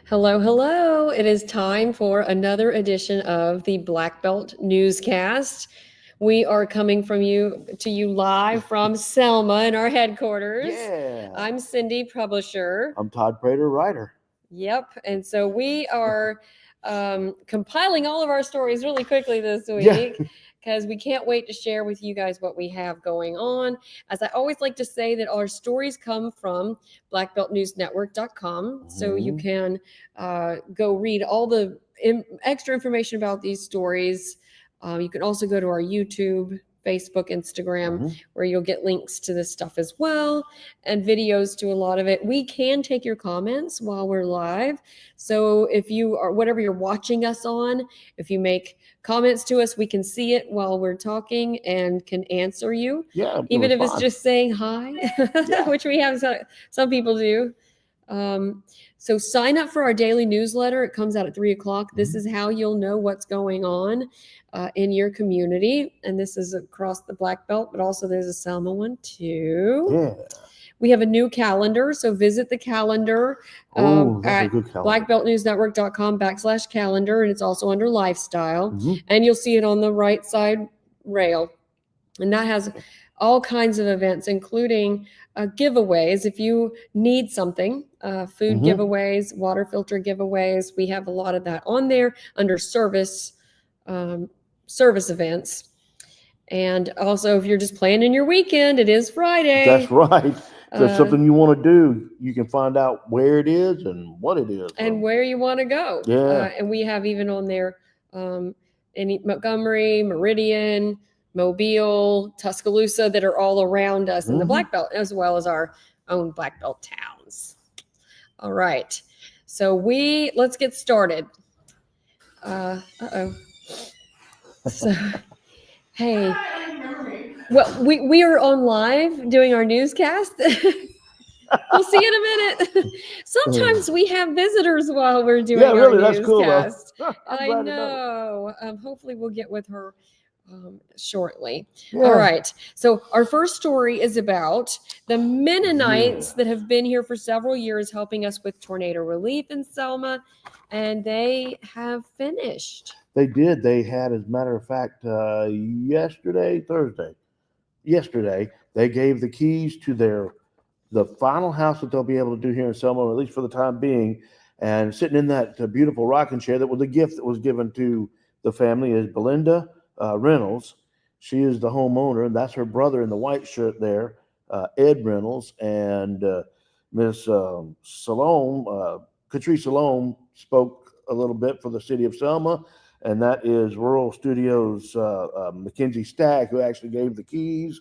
Hello, hello. It is time for another edition of the Black Belt Newscast. We are coming to you live from Selma in our headquarters. Yeah. I'm Cindy, publisher. I'm Todd Prater, writer. Yep. And so we are compiling all of our stories really quickly this week. Yeah. Because we can't wait to share with you guys what we have going on. As I always like to say, that our stories come from blackbeltnewsnetwork.com. So you can go read all the extra information about these stories. You can also go to our YouTube, Facebook, Instagram, where you'll get links to this stuff as well, and videos to a lot of it. We can take your comments while we're live. So if you are, whatever you're watching us on, if you make comments to us, we can see it while we're talking and can answer you. Yeah. Even if it's just saying hi, which we have some people do. So sign up for our daily newsletter. It comes out at 3:00. This is how you'll know what's going on in your community. And this is across the Black Belt, but also there's a Selma one too. Yeah. We have a new calendar, so visit the calendar at blackbeltnewsnetwork.com/calendar, and it's also under lifestyle. And you'll see it on the right side rail. And that has all kinds of events, including giveaways. If you need something, food giveaways, water filter giveaways, we have a lot of that on there under service events. And also, if you're just planning your weekend, it is Friday. That's right. So if something you want to do, you can find out where it is and what it is. And where you want to go. Yeah. And we have even on there any Montgomery, Meridian, Mobile, Tuscaloosa that are all around us in the Black Belt, as well as our own Black Belt towns. All right. So let's get started. So, hey. Well, we are on live doing our newscast. We'll see in a minute. Sometimes we have visitors while we're doing our that's newscast. cool. I know. Hopefully we'll get with her shortly. Yeah. All right. So our first story is about the Mennonites that have been here for several years helping us with tornado relief in Selma, and they have finished. They did. They had, as a matter of fact, yesterday, they gave the keys to the final house that they'll be able to do here in Selma, or at least for the time being. And sitting in that beautiful rocking chair that was a gift that was given to the family is Belinda Reynolds. She is the homeowner, and that's her brother in the white shirt there, Ed Reynolds. And Miss Salome, Catrice Salome, spoke a little bit for the city of Selma, and that is Rural Studios Mackenzie Stagg, who actually gave the keys.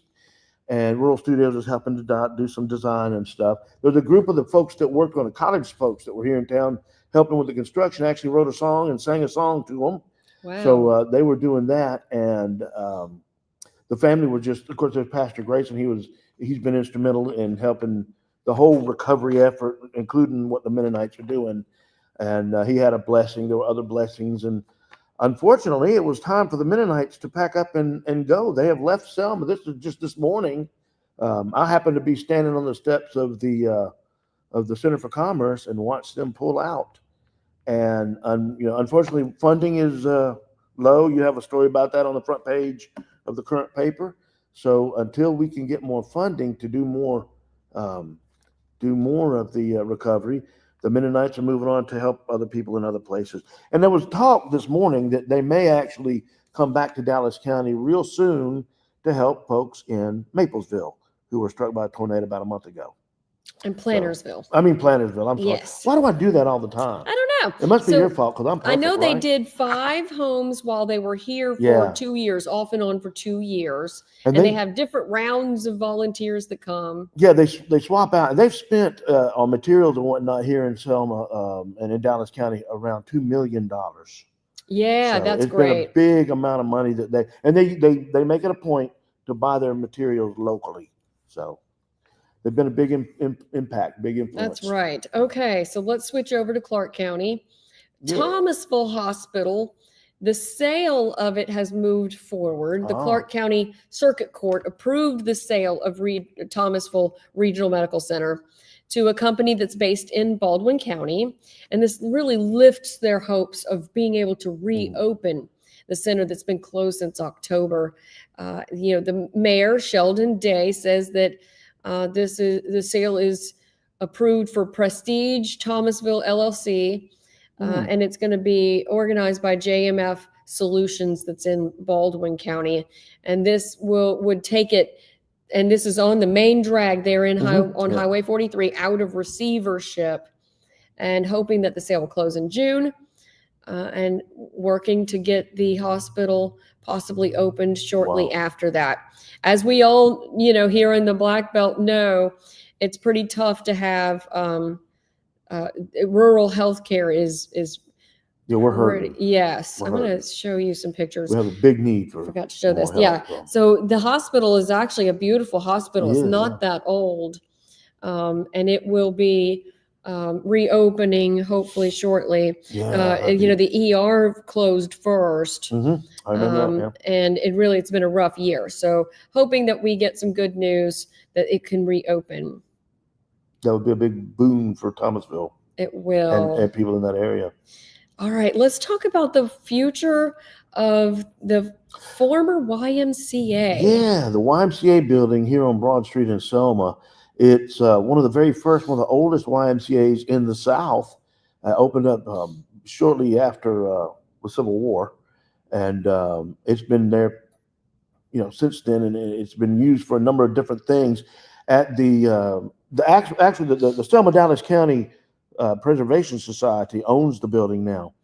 And Rural Studios is helping to do some design and stuff. There's a group of the folks that work on the college folks that were here in town helping with the construction, actually wrote a song and sang a song to them. Wow. So they were doing that. And the family was just, of course, there's Pastor Grayson. He's been instrumental in helping the whole recovery effort, including what the Mennonites are doing. And he had a blessing. There were other blessings. And unfortunately, it was time for the Mennonites to pack up and go. They have left Selma. This is just this morning. I happened to be standing on the steps of the Center for Commerce and watched them pull out. And unfortunately, funding is low. You have a story about that on the front page of the current paper. So until we can get more funding to do more of the recovery, the Mennonites are moving on to help other people in other places. And there was talk this morning that they may actually come back to Dallas County real soon to help folks in Maplesville who were struck by a tornado about a month ago. And Plantersville. Plantersville. I'm sorry. Yes. Why do I do that all the time? I don't know. It must be your fault because I'm perfect, I know they right? did 5 homes while they were here for 2 years, off and on for 2 years. And they have different rounds of volunteers that come. Yeah, they swap out. They've spent on materials and whatnot here in Selma and in Dallas County around $2 million. Yeah, so that's great. It's been a big amount of money that they make it a point to buy their materials locally. So they've been a big impact, big influence. That's right. Okay, so let's switch over to Clark County. Yeah. Thomasville Hospital, the sale of it has moved forward. The Clark County Circuit Court approved the sale of Thomasville Regional Medical Center. to a company that's based in Baldwin County. And this really lifts their hopes of being able to reopen the center that's been closed since October. The mayor, Sheldon Day, says that the sale is approved for Prestige Thomasville LLC, and it's going to be organized by JMF Solutions that's in Baldwin County. And this would take it, and this is on the main drag there on Highway 43, out of receivership, and hoping that the sale will close in June, and working to get the hospital possibly opened shortly after that. As we all, here in the Black Belt know, it's pretty tough to have rural healthcare is we're hurting. Yes, I'm going to show you some pictures. We have a big need for. Forgot to show this. So the hospital is actually a beautiful hospital. It's not that old, and it will be reopening hopefully shortly. The ER closed first. I know that, and it's been a rough year. So hoping that we get some good news that it can reopen. That would be a big boon for Thomasville. It will. And people in that area. All right, let's talk about the future of the former YMCA. Yeah, the YMCA building here on Broad Street in Selma. It's one of the oldest YMCAs in the South. Opened up shortly after the Civil War, and it's been there, since then, and it's been used for a number of different things. At the Selma Dallas County Preservation Society owns the building now,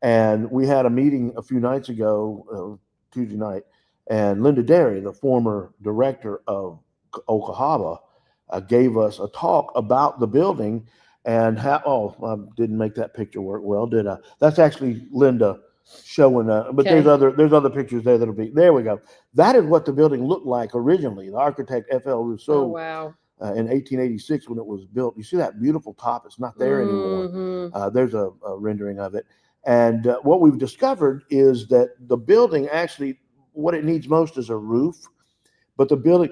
and we had a meeting a few nights ago, Tuesday night, and Linda Derry, the former director of Okahaba, gave us a talk about the building and how. I didn't make that picture work well, did I? That's actually Linda showing but there's other pictures there that'll be there. We go. That is what the building looked like originally. The architect F.L. Rousseau. In 1886 when it was built. You see that beautiful top? It's not there anymore. There's a rendering of it. And what we've discovered is that the building actually, what it needs most is a roof. But the building,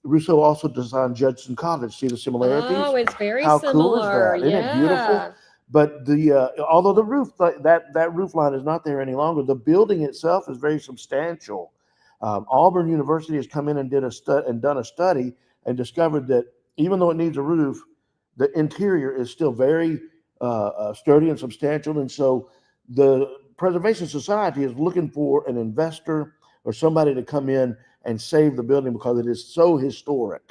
Rousseau also designed Judson College. See the similarities? Oh, it's very How similar. Cool is that? Isn't it beautiful? But although the roof, that roof line is not there any longer, the building itself is very substantial. Auburn University has come in and done a study and discovered that even though it needs a roof, the interior is still very sturdy and substantial. And so the Preservation Society is looking for an investor or somebody to come in and save the building because it is so historic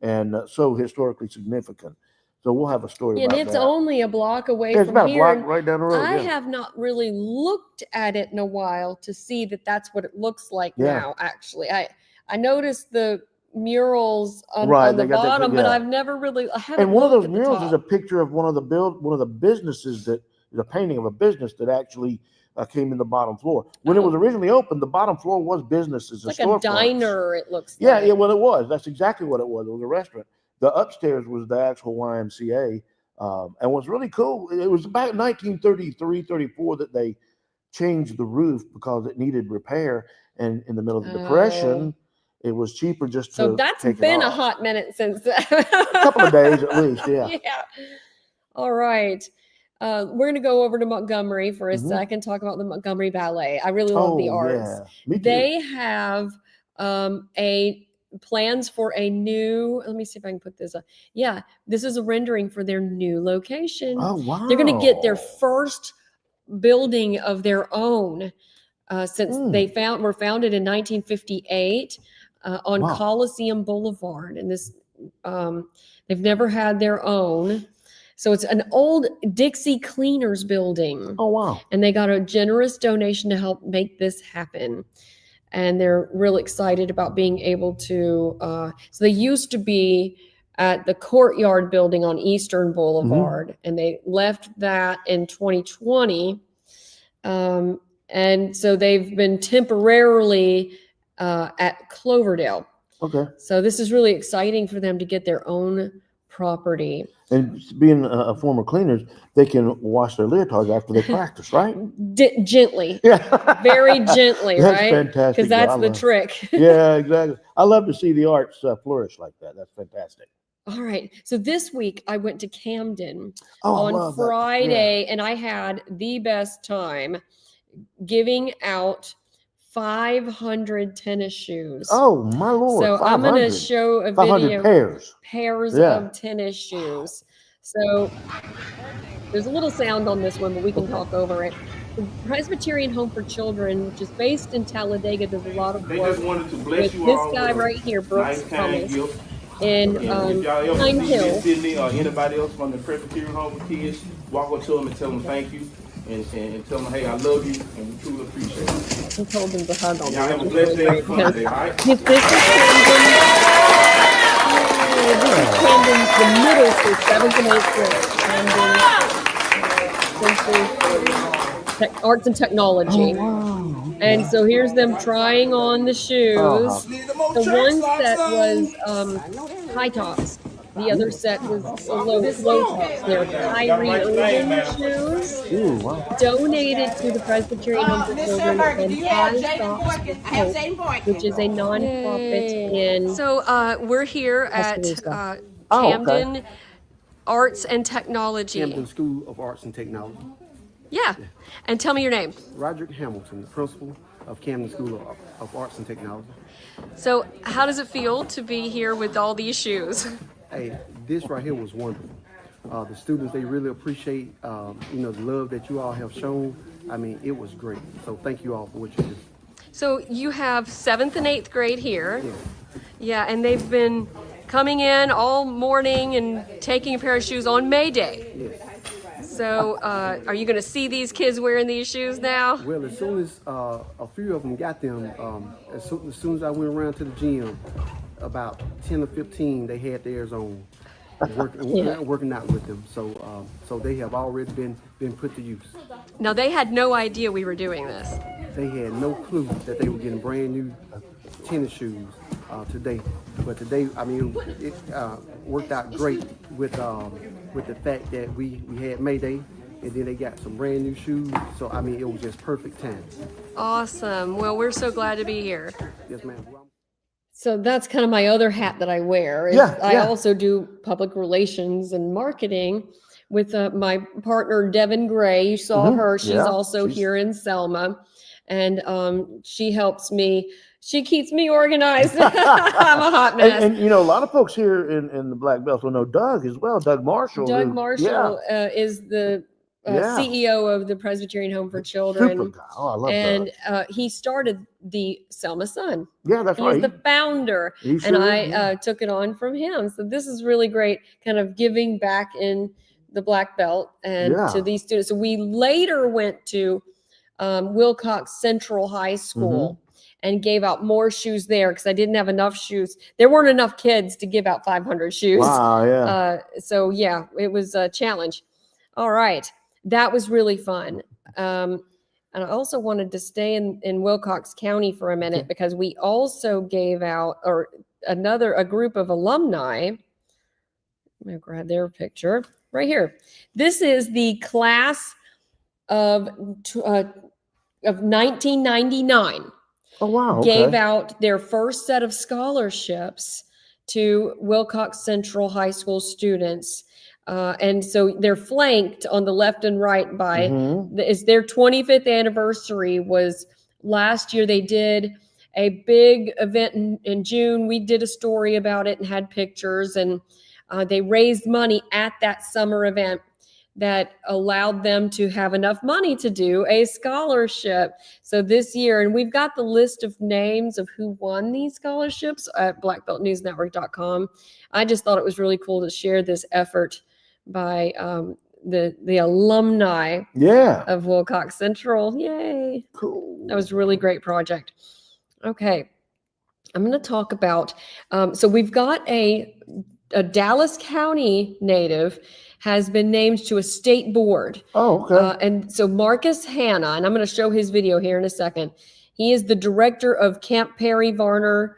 and so historically significant. So we'll have a story about that. And it's only a block away from here. It's about a block right down the road. I have not really looked at it in a while to see that that's what it looks like now, actually. I noticed the murals on the bottom, but I've never really. And one of those murals is a picture of one of the businesses that is a painting of a business that actually came in the bottom floor. When it was originally opened, the bottom floor was businesses, like a diner. It looks like. Yeah. Well, it was. That's exactly what it was. It was a restaurant. The upstairs was the actual YMCA, and what's really cool. It was about 1933, 34 that they changed the roof because it needed repair, and in the middle of the Depression. It was cheaper just to. So that's been a hot minute since that. A couple of days at least, yeah. All right. We're going to go over to Montgomery for a second, talk about the Montgomery Ballet. I really love the arts. Yeah. Me too. They have plans for a new, let me see if I can put this up. Yeah, this is a rendering for their new location. Oh, wow. They're going to get their first building of their own since they were founded in 1958. On Coliseum Boulevard, and this they've never had their own, so it's an old Dixie Cleaners building. Oh wow! And they got a generous donation to help make this happen, and they're really excited about being able to. So they used to be at the Courtyard building on Eastern Boulevard, and they left that in 2020, and so they've been temporarily at Cloverdale. Okay. So this is really exciting for them to get their own property. And being a former cleaners, they can wash their leotards after they practice, right? Gently. Yeah. Very gently, that's right? Fantastic. Because that's the trick. Yeah, exactly. I love to see the arts flourish like that. That's fantastic. All right. So this week I went to Camden Oh, I on love that. Friday, and I had the best time giving out 500 tennis shoes. Oh, my Lord. So I'm going to 500. show a 500 video pairs. Yeah. of tennis shoes. So there's a little sound on this one, but we can talk over it. The Presbyterian Home for Children, which is based in Talladega, does a lot of They work just wanted to bless with you this all guy with a right here, Brooks nice kind Thomas, gift. in And if y'all ever Pine see Hill. Miss Sydney or anybody else from the Presbyterian Home for Kids, walk up to them and tell them thank you, and tell them, hey, I love you, and we truly appreciate it. He told them to hug on me. Y'all have a blessed day and fun day, all right? This is Camden's the middle school, 7th and 8th grade, Camden Arts and Technology. Oh, wow. And so here's them trying on the shoes. The one set was high tops. The other set was low tops. They're Kyrie Irving shoes. Ooh, wow. Donated to the Presbyterian Home for Children and High Socks with Hope, which is a nonprofit in. So we're here at Camden Arts and Technology. Camden School of Arts and Technology. Yeah. And tell me your name. Roderick Hamilton, the principal of Camden School of Arts and Technology. So how does it feel to be here with all these shoes? Hey, this right here was wonderful. The students, they really appreciate, the love that you all have shown. I mean, it was great. So thank you all for what you do. So you have 7th and 8th grade here. Yeah. Yeah, and they've been coming in all morning and taking a pair of shoes on May Day. Yes. So are you going to see these kids wearing these shoes now? Well, as soon as a few of them got them, as soon as I went around to the gym, about 10 or 15, they had theirs on, working out with them. So they have already been put to use. Now, they had no idea we were doing this. They had no clue that they were getting brand new tennis shoes today. But today, I mean, it worked out great with the fact that we had May Day, and then they got some brand new shoes. So, I mean, it was just perfect time. Awesome. Well, we're so glad to be here. Yes, ma'am. So that's kind of my other hat that I wear. I also do public relations and marketing with my partner, Devin Gray. You saw her. She's also here in Selma. And she helps me. She keeps me organized. I'm a hot mess. And a lot of folks here in the Black Belt will know Doug as well. Doug Marshall. Doug Marshall is the CEO of the Presbyterian Home for Children. Super guy. Oh, I love and he started the Selma Sun. Yeah, that's right. He's the founder. And I took it on from him. So this is really great, kind of giving back in the Black Belt and to these students. So we later went to Wilcox Central High School and gave out more shoes there because I didn't have enough shoes. There weren't enough kids to give out 500 shoes. Wow, yeah. So yeah, it was a challenge. All right. That was really fun. And I also wanted to stay in Wilcox County for a minute because we also gave out a group of alumni. I'm going to grab their picture right here. This is the class of 1999. Oh, wow. Gave out their first set of scholarships to Wilcox Central High School students. And so they're flanked on the left and right by is their 25th anniversary was last year. They did a big event in June. We did a story about it and had pictures, and they raised money at that summer event that allowed them to have enough money to do a scholarship. So this year, and we've got the list of names of who won these scholarships at blackbeltnewsnetwork.com. I just thought it was really cool to share this effort by the alumni of Wilcox Central. Yay. Cool. That was a really great project. Okay. I'm going to talk about, so we've got a Dallas County native has been named to a state board. Oh, okay. And so Marcus Hanna, and I'm going to show his video here in a second. He is the director of Camp Perry Varner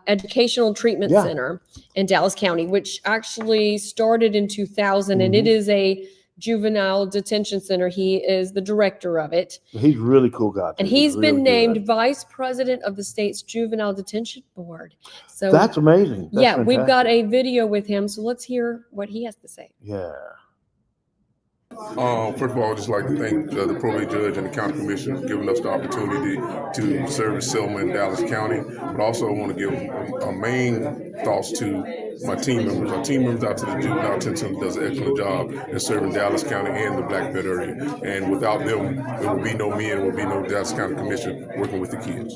Educational Treatment Center in Dallas County, which actually started in 2000, and it is a Juvenile Detention Center. He is the director of it. He's a really cool guy. And too. he's been really named good. vice president of the state's Juvenile Detention Board. So That's amazing. That's yeah, we've got fantastic. a video with him. So let's hear what he has to say. Yeah. First of all, I'd just like to thank the probate judge and the county commissioner for giving us the opportunity to service Selma in Dallas County. But also I want to give a main thoughts to my team members. Our team members out to the juvenile detention center does an excellent job in serving Dallas County and the Black Belt area. And without them, there would be no me and there would be no Dallas County Commission working with the kids.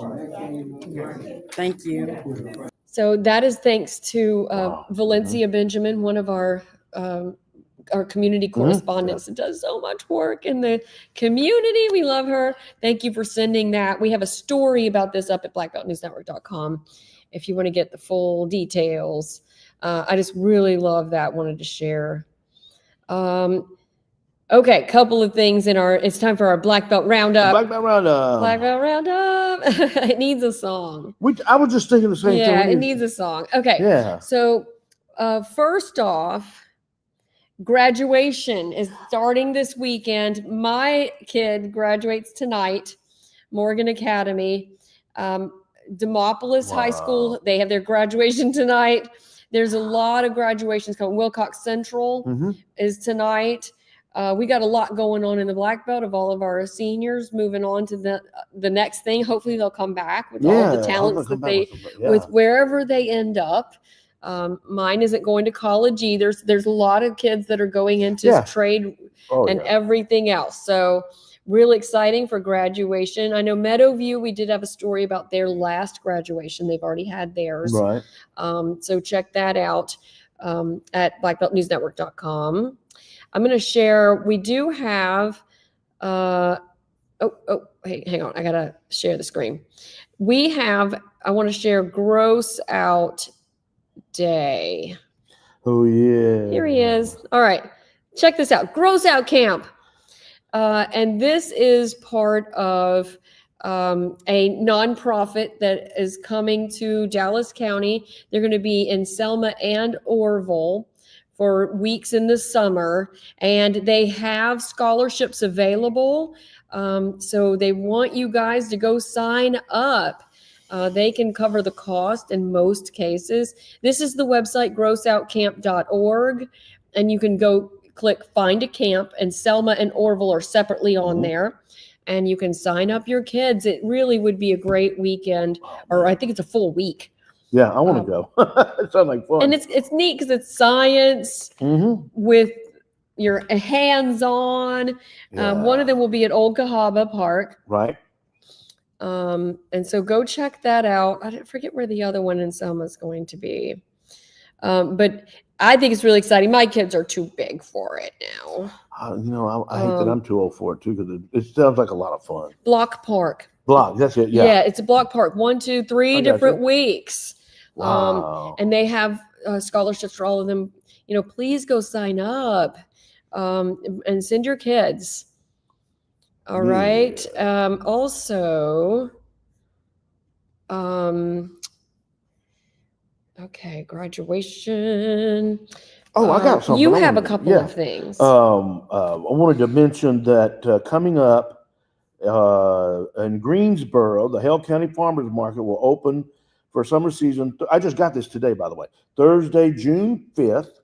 Thank you. So that is thanks to Wow. Valencia Benjamin, one of our community correspondents that does so much work in the community. We love her. Thank you for sending that. We have a story about this up at blackbeltnewsnetwork.com if you want to get the full details. I just really love that. Wanted to share. Okay, couple of things it's time for our Black Belt Roundup. Black Belt Roundup. Black Belt Roundup. It needs a song. I was just thinking the same thing. Yeah, it needs a song. Okay. Yeah. So first off, graduation is starting this weekend. My kid graduates tonight, Morgan Academy. Demopolis High School, they have their graduation tonight. There's a lot of graduations coming. Wilcox Central is tonight. We got a lot going on in the Black Belt of all of our seniors moving on to the next thing. Hopefully they'll come back with all the talents that with wherever they end up. Mine isn't going to college either. There's a lot of kids that are going into trade and everything else. So really exciting for graduation. I know Meadowview, we did have a story about their last graduation. They've already had theirs. Right. So check that out at blackbeltnewsnetwork.com. I'm going to share, we do have, hey, hang on. I got to share the screen. I want to share Gross Out Day. Oh, yeah. Here he is. All right. Check this out. Gross Out Camp. And this is part of a nonprofit that is coming to Dallas County. They're going to be in Selma and Orville for weeks in the summer, and they have scholarships available. So they want you guys to go sign up. They can cover the cost in most cases. This is the website, grossoutcamp.org, and you can go click Find a Camp, and Selma and Orville are separately on there. And you can sign up your kids. It really would be a great weekend, or I think it's a full week. Yeah, I want to go. It sounds like fun. And it's neat because it's science with your hands-on. One of them will be at Old Cahaba Park. Right. And so go check that out. I forget where the other one in Selma is going to be. But I think it's really exciting. My kids are too big for it now. I hate that I'm too old for it too, because it sounds like a lot of fun. Block Park. Block, that's it. Yeah. Yeah, it's a block park. 1, 2, 3 different weeks. Wow. And they have scholarships for all of them. Please go sign up and send your kids. All right. Also, okay, graduation. Oh, I got something. You have a couple of things. I wanted to mention that coming up in Greensboro, the Hale County Farmers Market will open for summer season. I just got this today, by the way. Thursday, June 5th.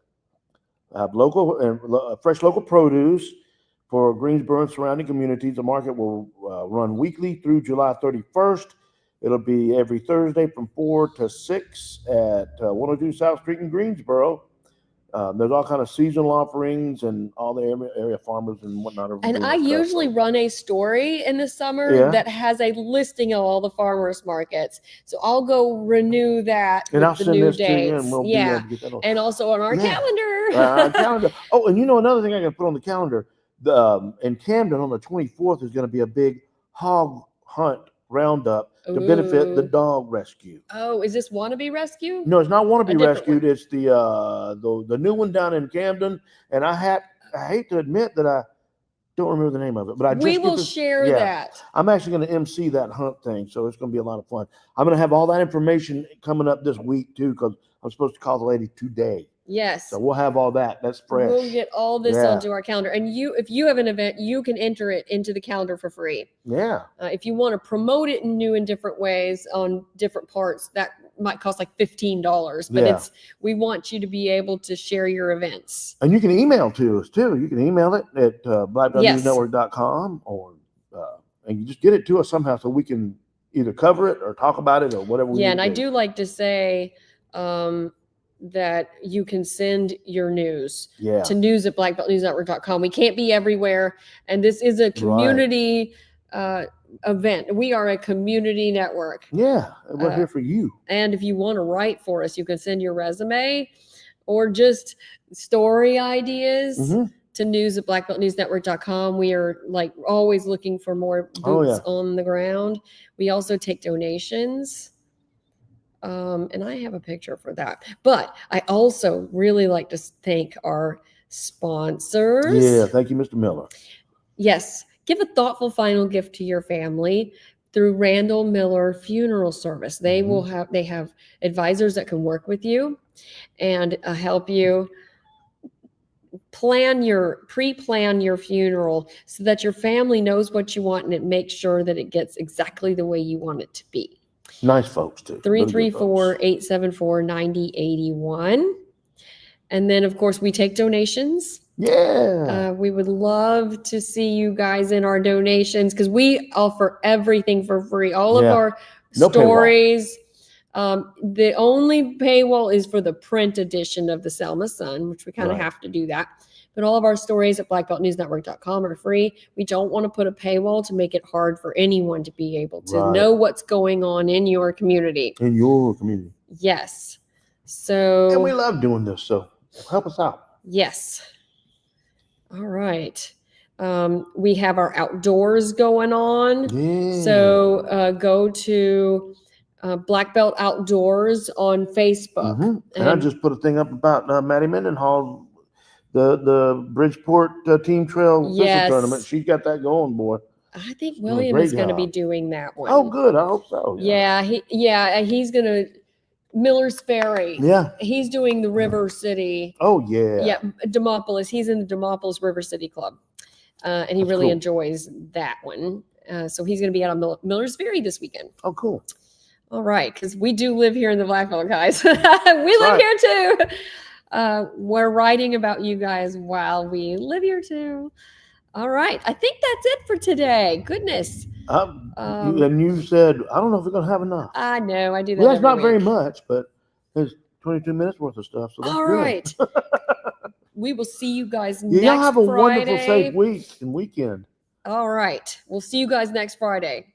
Local and fresh local produce for Greensboro and surrounding communities. The market will run weekly through July 31st. It'll be every Thursday from 4 to 6 at 102 South Street in Greensboro. There's all kind of seasonal offerings, and all the area farmers and whatnot. And I usually run a story in the summer that has a listing of all the farmers markets. So I'll go renew that and with I'll the send new this dates. to you, and we'll be able to get that on. And also on our calendar. Calendar. Oh, and another thing I got to put on the calendar. In Camden on the 24th is going to be a big hog hunt roundup to benefit the dog rescue. Oh, is this Wannabe Rescue? No, it's not Wannabe Rescued. One. It's the new one down in Camden. And I hate to admit that I don't remember the name of it, but we will share that. I'm actually going to MC that hunt thing, so it's going to be a lot of fun. I'm going to have all that information coming up this week too, because I'm supposed to call the lady today. Yes. So we'll have all that. That's fresh. We'll get all this Yeah. onto our calendar. And if you have an event, you can enter it into the calendar for free. Yeah. If you want to promote it in new and different ways on different parts, that might cost like $15. But Yeah. we want you to be able to share your events. And you can email to us too. You can email it at blackbeltnewsnetwork.com and you just get it to us somehow so we can either cover it or talk about it or whatever we Yeah, need and to I do. do like to say that you can send your news Yeah. to news@blackbeltnewsnetwork.com. We can't be everywhere, and this is a community event. We are a community network. Yeah. We're here for you. And if you want to write for us, you can send your resume or just story ideas Mhm. to news@blackbeltnewsnetwork.com. We are like always looking for more boots Oh, yeah. on the ground. We also take donations. And I have a picture for that. But I also really like to thank our sponsors. Yeah. Thank you, Mr. Miller. Yes. Give a thoughtful final gift to your family through Randall Miller Funeral Service. They have advisors that can work with you and help you pre-plan your funeral so that your family knows what you want and it makes sure that it gets exactly the way you want it to be. Nice folks too. Really good folks. 334-874-9081. And then of course we take donations. Yeah. We would love to see you guys in our donations because we offer everything for free. All of our No stories. The only paywall is for the print edition of the Selma Sun, which we kind of have to do that. But all of our stories at blackbeltnewsnetwork.com are free. We don't want to put a paywall to make it hard for anyone to be able to know what's going on in your community. In your community. Yes. So. And we love doing this, so help us out. Yes. All right. We have our outdoors going on. Yeah. So go to Black Belt Outdoors on Facebook. Mhm. And I just put a thing up about Maddie Mendenhall, the Bridgeport Team Trail Fishing Tournament. She's got that going, boy. I think doing a William great is going to be job. doing that one. Oh, good. I hope so. Yeah, he's going to Miller's Ferry. Yeah. He's doing the River City. Oh, yeah. Yeah, Demopolis. He's in the Demopolis River City Club. And he That's really cool. enjoys that one. So he's going to be out on Miller's Ferry this weekend. Oh, cool. All right, because we do live here in the Black Belt, guys. We live here too. We're writing about you guys while we live here too. All right, I think that's it for today. Goodness. And you said, I don't know if we're going to have enough. I know, I do that. Well, that's every not very week. much, but there's 22 minutes worth of stuff. So that's All good. right. We will see you guys Yeah, next y'all have a Friday. wonderful, safe week and weekend. All right. We'll see you guys next Friday.